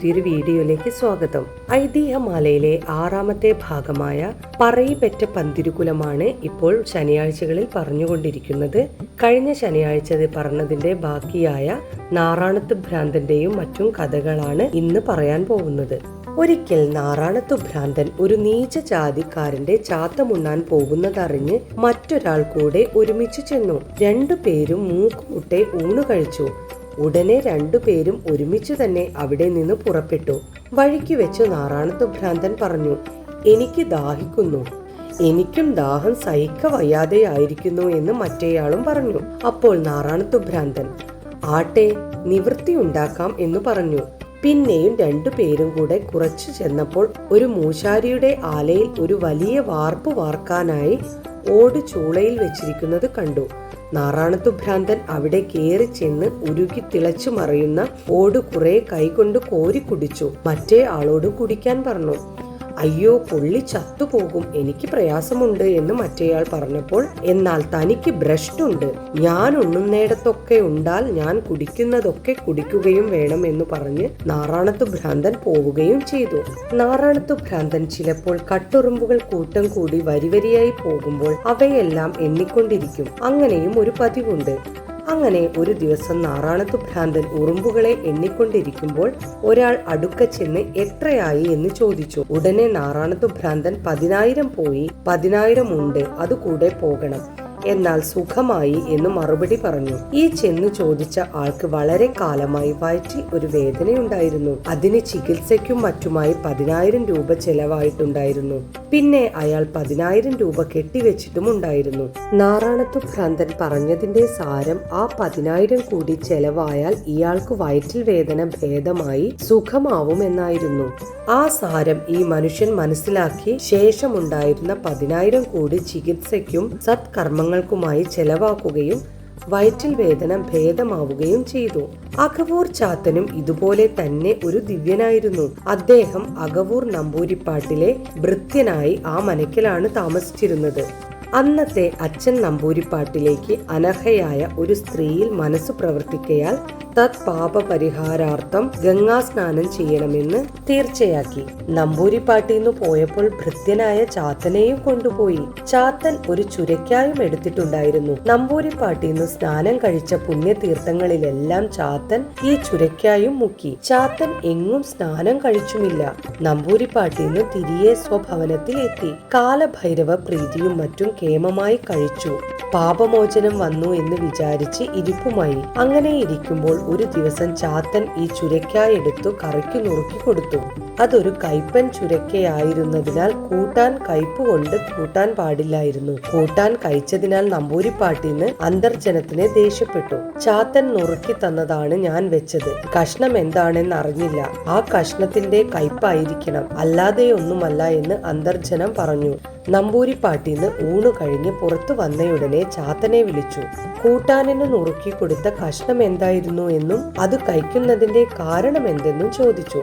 പുതിയൊരു വീഡിയോയിലേക്ക് സ്വാഗതം. ഐതിഹ്യമാലയിലെ 6ാമത്തെ ഭാഗമായ പറയിപെറ്റ പന്തിരുകുലമാണ് ഇപ്പോൾ ശനിയാഴ്ചകളിൽ പറഞ്ഞുകൊണ്ടിരിക്കുന്നത്. കഴിഞ്ഞ ശനിയാഴ്ച പറഞ്ഞതിന്റെ ബാക്കിയായ നാറാണത്ത് ഭ്രാന്തന്റെയും മറ്റും കഥകളാണ് ഇന്ന് പറയാൻ പോകുന്നത്. ഒരിക്കൽ നാറാണത്തു ഭ്രാന്തൻ ഒരു നീച ജാതിക്കാരന്റെ ചാത്തമുണ്ണാൻ പോകുന്നതറിഞ്ഞ് മറ്റൊരാൾ കൂടെ ഒരുമിച്ചു ചെന്നു. രണ്ടുപേരും മൂക്കുമുട്ടെ ഊണു കഴിച്ചു. ഉടനെ രണ്ടുപേരും ഒരുമിച്ചു തന്നെ അവിടെ നിന്ന് പുറപ്പെട്ടു. വഴിക്ക് വെച്ച് നാറാണത്തു ഭ്രാന്തൻ പറഞ്ഞു, എനിക്ക് ദാഹിക്കുന്നു. എനിക്കും ദാഹം സഹിക്ക വയ്യാതെയായിരിക്കുന്നു എന്ന് മറ്റേയാളും പറഞ്ഞു. അപ്പോൾ നാറാണത്തു ഭ്രാന്തൻ, ആട്ടെ, നിവൃത്തി ഉണ്ടാക്കാം എന്ന് പറഞ്ഞു. പിന്നെയും രണ്ടുപേരും കൂടെ കുറച്ചു ചെന്നപ്പോൾ ഒരു മൂശാരിയുടെ ആലയിൽ ഒരു വലിയ വാർപ്പ് വാർക്കാനായി ഓട് ചൂളയിൽ വെച്ചിരിക്കുന്നത് കണ്ടു. നാറാണത്തു ഭ്രാന്തൻ അവിടെ കയറി ചെന്ന് ഉരുകി തിളച്ചു മറയുന്ന ഓട് കുറെ കൈകൊണ്ട് കോരി കുടിച്ചു. മറ്റേ ആളോട് കുടിക്കാൻ പറഞ്ഞു. അയ്യോ, പൊള്ളി ചത്തുപോകും, എനിക്ക് പ്രയാസമുണ്ട് എന്ന് മറ്റേയാൾ പറഞ്ഞപ്പോൾ, എന്നാൽ തനിക്ക് ഭ്രഷ്ടുണ്ട്, ഞാൻ ഉണ്ണുന്നിടത്തൊക്കെ ഉണ്ടാൽ ഞാൻ കുടിക്കുന്നതൊക്കെ കുടിക്കുകയും വേണം എന്ന് പറഞ്ഞ് നാറാണത്തു ഭ്രാന്തൻ പോവുകയും ചെയ്തു. നാറാണത്തു ഭ്രാന്തൻ ചിലപ്പോൾ കട്ടുറുമ്പുകൾ കൂട്ടം കൂടി വരിവരിയായി പോകുമ്പോൾ അവയെല്ലാം എണ്ണിക്കൊണ്ടിരിക്കും. അങ്ങനെയും ഒരു പതിവുണ്ട്. അങ്ങനെ ഒരു ദിവസം നാറാണത്തു ഭ്രാന്തൻ ഉറുമ്പുകളെ എണ്ണിക്കൊണ്ടിരിക്കുമ്പോൾ ഒരാൾ അടുക്ക ചെന്ന് എത്രയായി എന്ന് ചോദിച്ചു. ഉടനെ നാറാണത്തു ഭ്രാന്തൻ 10,000 പോയി, 10,000 ഉണ്ട്, അത് കൂടെ പോകണം, എന്നാൽ സുഖമായി എന്ന് മറുപടി പറഞ്ഞു. ഈ ചെന്നു ചോദിച്ച ആൾക്ക് വളരെ കാലമായി വയറ്റിൽ ഒരു വേദനയുണ്ടായിരുന്നു. അതിന് ചികിത്സയ്ക്കും മറ്റുമായി 10,000 രൂപ ചെലവായിട്ടുണ്ടായിരുന്നു. പിന്നെ അയാൾ 10,000 രൂപ കെട്ടിവെച്ചിട്ടും ഉണ്ടായിരുന്നു. നാറാണത്തു ഭ്രാന്തൻ പറഞ്ഞതിന്റെ സാരം ആ 10,000 കൂടി ചെലവായാൽ ഇയാൾക്ക് വയറ്റിൽ വേദന ഭേദമായി സുഖമാവുമെന്നായിരുന്നു. ആ സാരം ഈ മനുഷ്യൻ മനസ്സിലാക്കി ശേഷമുണ്ടായിരുന്ന 10,000 കൂടി ചികിത്സയ്ക്കും സത്കർമ്മങ്ങൾക്കുമായി ചെലവാക്കുകയും വയറ്റിൽ വേദന ഭേദമാവുകയും ചെയ്തു. അകവൂർ ചാത്തനും ഇതുപോലെ തന്നെ ഒരു ദിവ്യനായിരുന്നു. അദ്ദേഹം അകവൂർ നമ്പൂരിപ്പാട്ടിലെ ഭൃത്യനായി ആ മനക്കിലാണ് താമസിച്ചിരുന്നത്. അന്നത്തെ അച്ഛൻ നമ്പൂരിപ്പാട്ടിലേക്ക് അനർഹയായ ഒരു സ്ത്രീയിൽ മനസ്സ് പ്രവർത്തിക്കയാൽ തത് പാപ പരിഹാരാർത്ഥം ഗംഗാസ്നാനം ചെയ്യണമെന്ന് തീർച്ചയാക്കി. നമ്പൂരിപ്പാട്ടിൽ നിന്ന് പോയപ്പോൾ ഭൃത്യനായ ചാത്തനെയും കൊണ്ടുപോയി. ചാത്തൻ ഒരു ചുരക്കായും എടുത്തിട്ടുണ്ടായിരുന്നു. നമ്പൂരിപ്പാട്ടിൽ നിന്ന് സ്നാനം കഴിച്ച പുണ്യതീർത്ഥങ്ങളിലെല്ലാം ചാത്തൻ ഈ ചുരക്കായും മുക്കി. ചാത്തൻ എങ്ങും സ്നാനം കഴിച്ചുമില്ല. നമ്പൂരിപ്പാട്ടിൽ നിന്ന് തിരികെ സ്വഭവനത്തിൽ എത്തി. കാലഭൈരവ പ്രീതിയും മറ്റും കേമമായി കഴിച്ചു. പാപമോചനം വന്നു എന്ന് വിചാരിച്ച് ഇരിപ്പുമായി. അങ്ങനെ ഇരിക്കുമ്പോൾ ഒരു ദിവസം ചാത്തൻ ഈ ചുരക്കായ എടുത്തു കറിക്ക് നുറുക്കി കൊടുത്തു. അതൊരു കയ്പൻ ചുരക്കയായിരുന്നതിനാൽ കൂട്ടാൻ കയ്പ് കൊണ്ട് കൂട്ടാൻ പാടില്ലായിരുന്നു. കൂട്ടാൻ കഴിച്ചതിനാൽ നമ്പൂരിപ്പാട്ടിന്ന് അന്തർജനത്തിനെ ദേഷ്യപ്പെട്ടു. ചാത്തൻ നുറുക്കി തന്നതാണ് ഞാൻ വെച്ചത്, കഷ്ണം എന്താണെന്ന് അറിഞ്ഞില്ല, ആ കഷ്ണത്തിന്റെ കയ്പായിരിക്കണം, അല്ലാതെയൊന്നുമല്ല എന്ന് അന്തർജനം പറഞ്ഞു. നമ്പൂരിപ്പാട്ടിന്ന് ഊണു കഴിഞ്ഞ് പുറത്തു വന്നയുടനെ ചാത്തനെ വിളിച്ചു. കൂട്ടാനിന് നുറുക്കി കൊടുത്ത കഷ്ണം എന്തായിരുന്നു എന്നും അത് കഴിക്കുന്നതിന്റെ കാരണം എന്തെന്നും ചോദിച്ചു.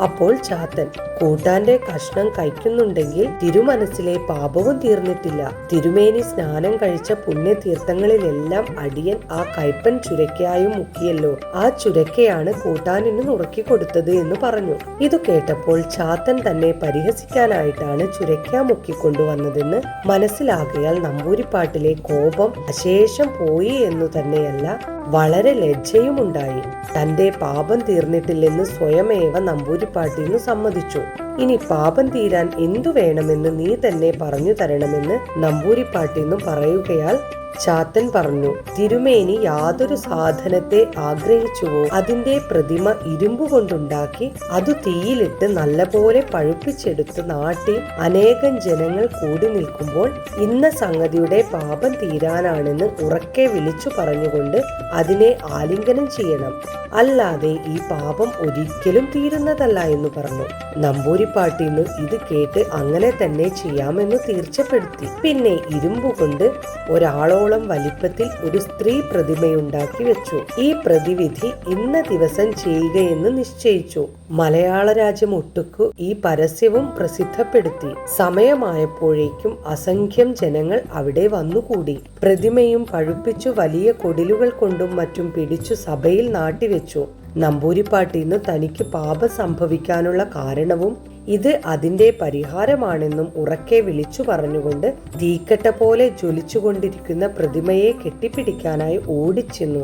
അപ്പോൾ ചാത്തൻ, കൂട്ടാന്റെ കഷ്ണം കഴിക്കുന്നുണ്ടെങ്കിൽ തിരുമനസ്സിലെ പാപവും തീർന്നിട്ടില്ല. തിരുമേനി സ്നാനം കഴിച്ച പുണ്യതീർത്ഥങ്ങളിലെല്ലാം അടിയൻ ആ കയ്പൻ ചുരക്കയായും മുക്കിയല്ലോ, ആ ചുരക്കയാണ് കൂട്ടാനിന് നുറുക്കി കൊടുത്തത് എന്ന് പറഞ്ഞു. ഇത് കേട്ടപ്പോൾ ചാത്തൻ തന്നെ പരിഹസിക്കാനായിട്ടാണ് ചുരക്ക മുക്കിക്കൊണ്ടുവന്നതെന്ന് മനസ്സിലാകയാൽ നമ്പൂരിപ്പാട്ടിലെ കോപം അശേഷം പോയി എന്നു തന്നെയല്ല, വളരെ ലജ്ജയും ഉണ്ടായി. തന്റെ പാപം തീർന്നിട്ടില്ലെന്ന് സ്വയമേവ നമ്പൂരിപ്പാട്ടിന്ന് സമ്മതിച്ചു. ഇനി പാപം തീരാൻ എന്തു വേണമെന്ന് നീ തന്നെ പറഞ്ഞു തരണമെന്ന് നമ്പൂരിപ്പാട്ടിന്ന് പറയുകയാൽ ചാത്തൻ പറഞ്ഞു, തിരുമേനി യാതൊരു സാധനത്തെ ആഗ്രഹിച്ചുവോ അതിന്റെ പ്രതിമ ഇരുമ്പ് കൊണ്ടുണ്ടാക്കി അതു തീയിലിട്ട് നല്ലപോലെ പഴുപ്പിച്ചെടുത്ത് നാട്ടിൽ അനേകം ജനങ്ങൾ കൂടി നിൽക്കുമ്പോൾ ഇന്ന സംഗതിയുടെ പാപം തീരാനാണെന്ന് ഉറക്കെ വിളിച്ചു പറഞ്ഞുകൊണ്ട് അതിനെ ആലിംഗനം ചെയ്യണം, അല്ലാതെ ഈ പാപം ഒരിക്കലും തീരുന്നതല്ല എന്ന് പറഞ്ഞു. നമ്പൂരിപ്പാട്ടിന്ന് ഇത് കേട്ട് അങ്ങനെ തന്നെ ചെയ്യാമെന്ന് തീർച്ചപ്പെടുത്തി. പിന്നെ ഇരുമ്പുകൊണ്ട് ഒരാളോളം വലിപ്പത്തിൽ ഒരു സ്ത്രീ പ്രതിമയുണ്ടാക്കി വെച്ചു. ഈ പ്രതിവിധി ഇന്ന ദിവസം ചെയ്യുകയെന്ന് നിശ്ചയിച്ചു. മലയാള രാജ്യം ഒട്ടുക്കു ഈ പരസ്യവും പ്രസിദ്ധപ്പെടുത്തി. സമയമായപ്പോഴേക്കും അസംഖ്യം ജനങ്ങൾ അവിടെ വന്നുകൂടി. പ്രതിമയും പഴുപ്പിച്ചു വലിയ കൊടിലുകൾ കൊണ്ടും മറ്റും പിടിച്ചു സഭയിൽ നാട്ടിവെച്ചു. നമ്പൂരിപ്പാട്ടിന്ന് തനിക്ക് പാപം സംഭവിക്കാനുള്ള കാരണവും ഇത് അതിന്റെ പരിഹാരമാണെന്നും ഉറക്കെ വിളിച്ചു പറഞ്ഞുകൊണ്ട് തീക്കട്ട പോലെ ജ്വലിച്ചുകൊണ്ടിരിക്കുന്ന പ്രതിമയെ കെട്ടിപ്പിടിക്കാനായി ഓടിച്ചെന്നു.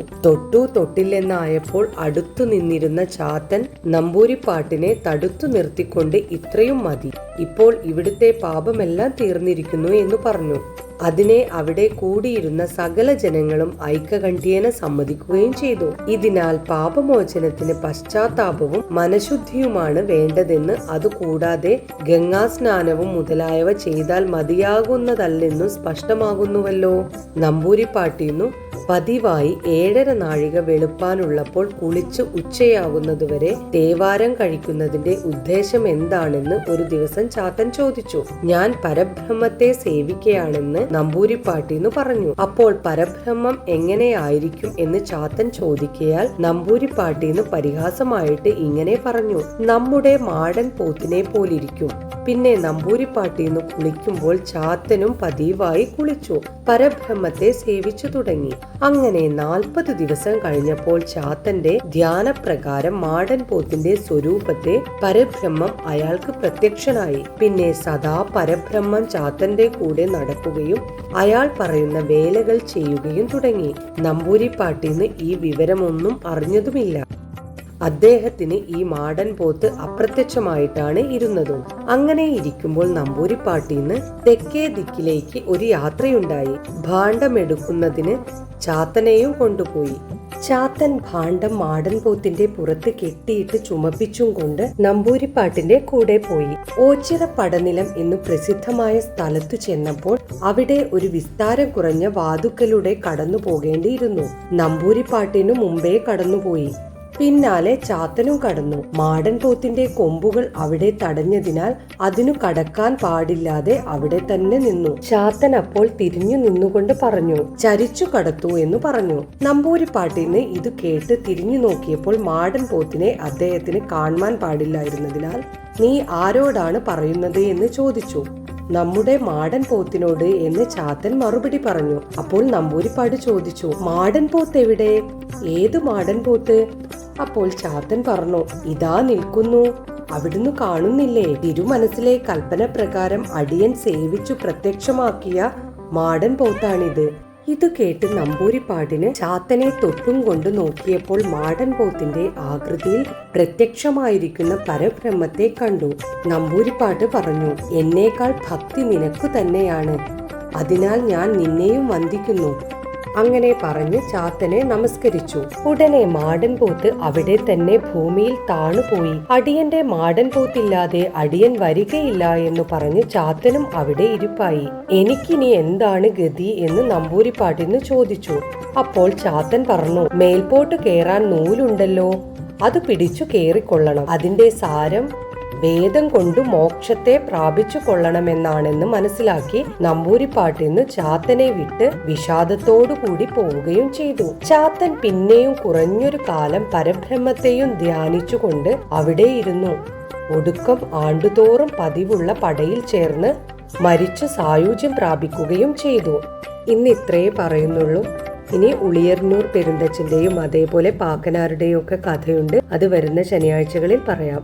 തൊട്ടില്ലെന്നായപ്പോൾ അടുത്തു നിന്നിരുന്ന ചാത്തൻ നമ്പൂരിപ്പാട്ടിനെ തടുത്തു നിർത്തിക്കൊണ്ട് ഇത്രയും മതി, ഇപ്പോൾ ഇവിടുത്തെ പാപമെല്ലാം തീർന്നിരിക്കുന്നു എന്ന് പറഞ്ഞു. അതിനെ അവിടെ കൂടിയിരുന്ന സകല ജനങ്ങളും ഐക്യകണ്ഠ്യേന സമ്മതിക്കുകയും ചെയ്തു. ഇതിനാൽ പാപമോചനത്തിന് പശ്ചാത്താപവും മനഃശുദ്ധിയുമാണ് വേണ്ടതെന്ന്, അതുകൂടാതെ ഗംഗാസ്നാനവും മുതലായവ ചെയ്താൽ മതിയാകുന്നതല്ലെന്നും സ്പഷ്ടമാകുന്നുവല്ലോ. നമ്പൂരിപ്പാട്ടിന്നു പതിവായി 7.5 നാഴിക വെളുപ്പാനുള്ളപ്പോൾ കുളിച്ച് ഉച്ചയാകുന്നതുവരെ തേവാരം കഴിക്കുന്നതിന്റെ ഉദ്ദേശം എന്താണെന്ന് ഒരു ദിവസം ചാത്തൻ ചോദിച്ചു. ഞാൻ പരബ്രഹ്മത്തെ സേവിക്കുകയാണെന്ന് നമ്പൂരിപ്പാട്ടിന്ന് പറഞ്ഞു. അപ്പോൾ പരബ്രഹ്മം എങ്ങനെയായിരിക്കും എന്ന് ചാത്തൻ ചോദിക്കയാൽ നമ്പൂരിപ്പാട്ടിന്ന് പരിഹാസമായിട്ട് ഇങ്ങനെ പറഞ്ഞു: നമ്മുടെ മാടൻ പോത്തിനെ പോലിരിക്കും. പിന്നെ നമ്പൂരിപ്പാട്ടിന്ന് കുളിക്കുമ്പോൾ ചാത്തനും പതിവായി കുളിച്ചു പരബ്രഹ്മത്തെ സേവിച്ചു തുടങ്ങി. അങ്ങനെ 40 ദിവസം കഴിഞ്ഞപ്പോൾ ചാത്തന്റെ ധ്യാനപ്രകാരം മാടൻ പോത്തിന്റെ സ്വരൂപത്തെ പരബ്രഹ്മം അയാൾക്ക് പ്രത്യക്ഷനായി. പിന്നെ സദാ പരബ്രഹ്മം ചാത്തന്റെ കൂടെ നടക്കുകയും അയാൾ പറയുന്ന വേലകൾ ചെയ്യുകയും തുടങ്ങി. നമ്പൂരിപ്പാട്ടിന്ന് ഈ വിവരമൊന്നും അറിഞ്ഞതുമില്ല. അദ്ദേഹത്തിന് ഈ മാടൻ പോത്ത് അപ്രത്യക്ഷമായിട്ടാണ് ഇരുന്നതും. അങ്ങനെ ഇരിക്കുമ്പോൾ നമ്പൂരിപ്പാട്ടിന്ന് തെക്കേ ദിക്കിലേക്ക് ഒരു യാത്രയുണ്ടായി. ഭാണ്ഡമെടുക്കുന്നതിന് ചാത്തനെയും കൊണ്ടുപോയി. ചാത്തൻ ഭാണ്ഡം മാടൻ പോത്തിന്റെ പുറത്ത് കെട്ടിയിട്ട് ചുമപ്പിച്ചും കൊണ്ട് നമ്പൂരിപ്പാട്ടിന്റെ കൂടെ പോയി. ഓച്ചിറ പടനിലം എന്നു പ്രസിദ്ധമായ സ്ഥലത്തു ചെന്നപ്പോൾ അവിടെ ഒരു വിസ്താരം കുറഞ്ഞ വാതുക്കലൂടെ കടന്നു പോകേണ്ടിയിരുന്നു. നമ്പൂരിപ്പാട്ടിനു മുമ്പേ കടന്നുപോയി. പിന്നാലെ ചാത്തനും കടന്നു. മാടൻ പോത്തിന്റെ കൊമ്പുകൾ അവിടെ തടഞ്ഞതിനാൽ അതിനു കടക്കാൻ പാടില്ലാതെ അവിടെ തന്നെ നിന്നു. ചാത്തൻ അപ്പോൾ തിരിഞ്ഞു നിന്നുകൊണ്ട് പറഞ്ഞു: ചരിച്ചു കടത്തൂ എന്ന് പറഞ്ഞു. നമ്പൂരിപ്പാട്ടിന്ന് ഇത് കേട്ട് തിരിഞ്ഞു നോക്കിയപ്പോൾ മാടൻ പോത്തിനെ അദ്ദേഹത്തിന് കാണാൻ പാടില്ലായിരുന്നതിനാൽ നീ ആരോടാണ് പറയുന്നത് എന്ന് ചോദിച്ചു. നമ്മുടെ മാടൻ പോത്തിനോട് എന്ന് ചാത്തൻ മറുപടി പറഞ്ഞു. അപ്പോൾ നമ്പൂരിപ്പാട് ചോദിച്ചു: മാടൻ പോത്ത് എവിടെ? ഏത് മാടൻ പോത്ത്? അപ്പോൾ ചാത്തൻ പറഞ്ഞു: ഇതാ നിൽക്കുന്നു, അവിടുന്ന് കാണുന്നില്ലേ? തിരുമനസിലെ കൽപ്പന പ്രകാരം അടിയൻ സേവിച്ചു പ്രത്യക്ഷമാക്കിയ മാടൻ പോത്താണിത്. ഇത് കേട്ട് നമ്പൂരിപ്പാടിന് ചാത്തനെ തൊട്ടും കൊണ്ട് നോക്കിയപ്പോൾ മാടൻ പോത്തിന്റെ ആകൃതിയിൽ പ്രത്യക്ഷമായിരിക്കുന്ന പരബ്രഹ്മത്തെ കണ്ടു. നമ്പൂരിപ്പാട് പറഞ്ഞു: എന്നേക്കാൾ ഭക്തി നിനക്കു തന്നെയാണ്, അതിനാൽ ഞാൻ നിന്നെയും വന്ദിക്കുന്നു. അങ്ങനെ പറഞ്ഞ് ചാത്തനെ നമസ്കരിച്ചു. ഉടനെ മാടൻ പോത്ത് അവിടെ തന്നെ ഭൂമിയിൽ താണുപോയി. അടിയന്റെ മാടൻ പോത്തില്ലാതെ അടിയൻ വരികയില്ല എന്ന് പറഞ്ഞ് ചാത്തനും അവിടെ ഇരിപ്പായി. എനിക്കിനി എന്താണ് ഗതി എന്ന് നമ്പൂരിപ്പാട്ടിന്ന് ചോദിച്ചു. അപ്പോൾ ചാത്തൻ പറഞ്ഞു: മേൽപോട്ട് കേറാൻ നൂലുണ്ടല്ലോ, അത് പിടിച്ചു കേറിക്കൊള്ളണം. അതിന്റെ സാരം വേദം കൊണ്ട് മോക്ഷത്തെ പ്രാപിച്ചു കൊള്ളണമെന്നാണെന്ന് മനസ്സിലാക്കി നമ്പൂരിപ്പാട്ടിന്ന് ചാത്തനെ വിട്ട് വിഷാദത്തോടു കൂടി പോവുകയും ചെയ്തു. ചാത്തൻ പിന്നെയും കുറഞ്ഞൊരു കാലം പരബ്രഹ്മത്തെയും ധ്യാനിച്ചുകൊണ്ട് അവിടെ ഇരുന്നു. ഒടുക്കം ആണ്ടുതോറും പതിവുള്ള പടയിൽ ചേർന്ന് മരിച്ചു സായുജ്യം പ്രാപിക്കുകയും ചെയ്തു. ഇന്ന് ഇത്രയേ പറയുന്നുള്ളൂ. ഇനി ഉളിയർന്നൂർ പെരുന്തച്ഛന്റെയും അതേപോലെ പാക്കനാരുടെയും ഒക്കെ കഥയുണ്ട്. അത് വരുന്ന ശനിയാഴ്ചകളിൽ പറയാം.